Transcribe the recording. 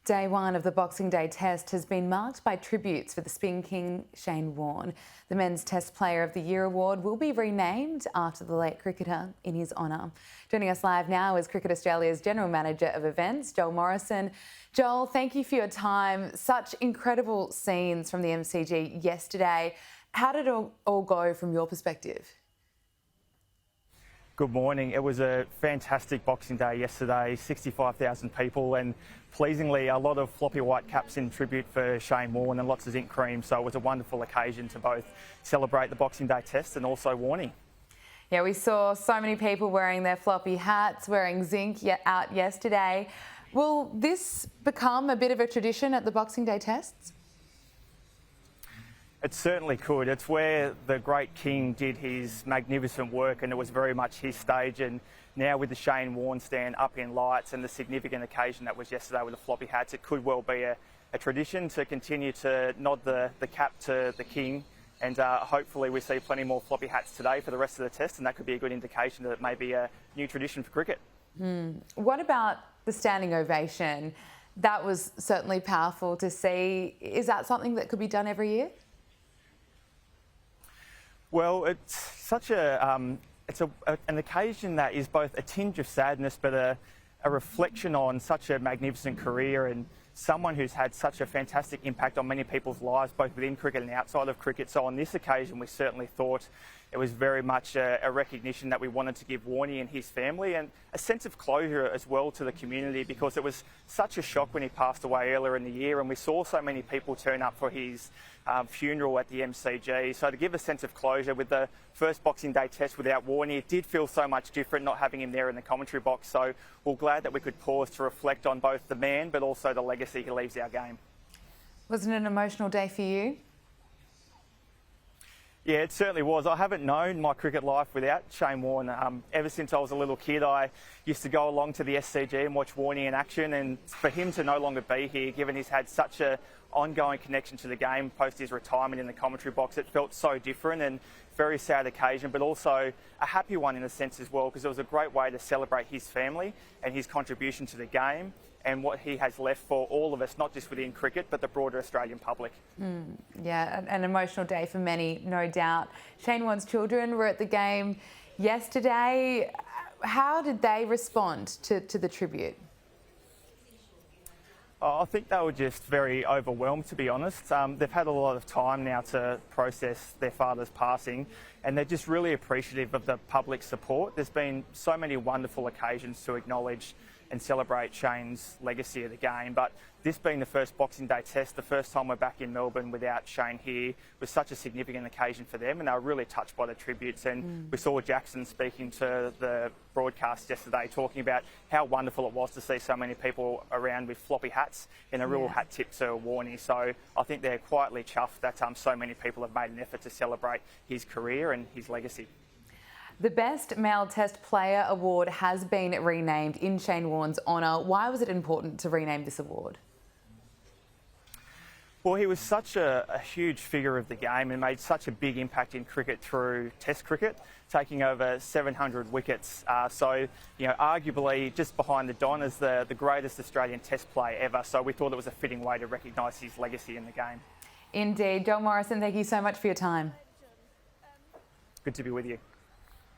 Day one of the Boxing Day Test has been marked by tributes for the Spin King Shane Warne. The Men's Test Player of the Year award will be renamed after the late cricketer in his honour. Joining us live now is Cricket Australia's General Manager of Events, Joel Morrison. Joel, thank you for your time. Such incredible scenes from the MCG yesterday. How did it all go from your perspective? Good morning. It was a fantastic Boxing Day yesterday, 65,000 people, and pleasingly a lot of floppy white caps in tribute for Shane Warne and lots of zinc cream. So it was a wonderful occasion to both celebrate the Boxing Day Test and also Warnie. Yeah, we saw so many people wearing their floppy hats, wearing zinc out yesterday. Will this become a bit of a tradition at the Boxing Day Tests? It certainly could. It's where the great King did his magnificent work, and it was very much his stage. And now with the Shane Warne stand up in lights and the significant occasion that was yesterday with the floppy hats, it could well be a tradition to continue to nod the cap to the King. And hopefully we see plenty more floppy hats today for the rest of the test, and that could be a good indication that it may be a new tradition for cricket. What about the standing ovation? That was certainly powerful to see. Is that something that could be done every year? Well, it's such an occasion that is both a tinge of sadness but a reflection on such a magnificent career and someone who's had such a fantastic impact on many people's lives, both within cricket and outside of cricket. So on this occasion, we certainly thought it was very much a recognition that we wanted to give Warnie and his family, and a sense of closure as well to the community, because it was such a shock when he passed away earlier in the year, and we saw so many people turn up for his funeral at the MCG. So to give a sense of closure with the first Boxing Day Test without Warnie, it did feel so much different not having him there in the commentary box. So we're glad that we could pause to reflect on both the man but also the legacy he leaves our game. Wasn't it an emotional day for you? Yeah, it certainly was. I haven't known my cricket life without Shane Warne. Ever since I was a little kid, I used to go along to the SCG and watch Warnie in action, and for him to no longer be here, given he's had such an ongoing connection to the game post his retirement in the commentary box, it felt so different, and very sad occasion, but also a happy one in a sense as well, because it was a great way to celebrate his family and his contribution to the game and what he has left for all of us, not just within cricket, but the broader Australian public. Yeah, an emotional day for many, no doubt. Shane Warne's children were at the game yesterday. How did they respond to the tribute? I think they were just very overwhelmed, to be honest. They've had a lot of time now to process their father's passing, and they're just really appreciative of the public support. There's been so many wonderful occasions to acknowledge and celebrate Shane's legacy of the game, but this being the first Boxing Day Test, the first time we're back in Melbourne without Shane here, was such a significant occasion for them, and they were really touched by the tributes. And we saw Jackson speaking to the broadcast yesterday, talking about how wonderful it was to see so many people around with floppy hats and a real hat tip to Warnie. So I think they're quietly chuffed that so many people have made an effort to celebrate his career and his legacy. The Best Male Test Player award has been renamed in Shane Warne's honour. Why was it important to rename this award? Well, he was such a huge figure of the game and made such a big impact in cricket through Test cricket, taking over 700 wickets. So, arguably just behind the Don as the greatest Australian Test player ever. So we thought it was a fitting way to recognise his legacy in the game. Indeed. Joel Morrison, thank you so much for your time. Good to be with you.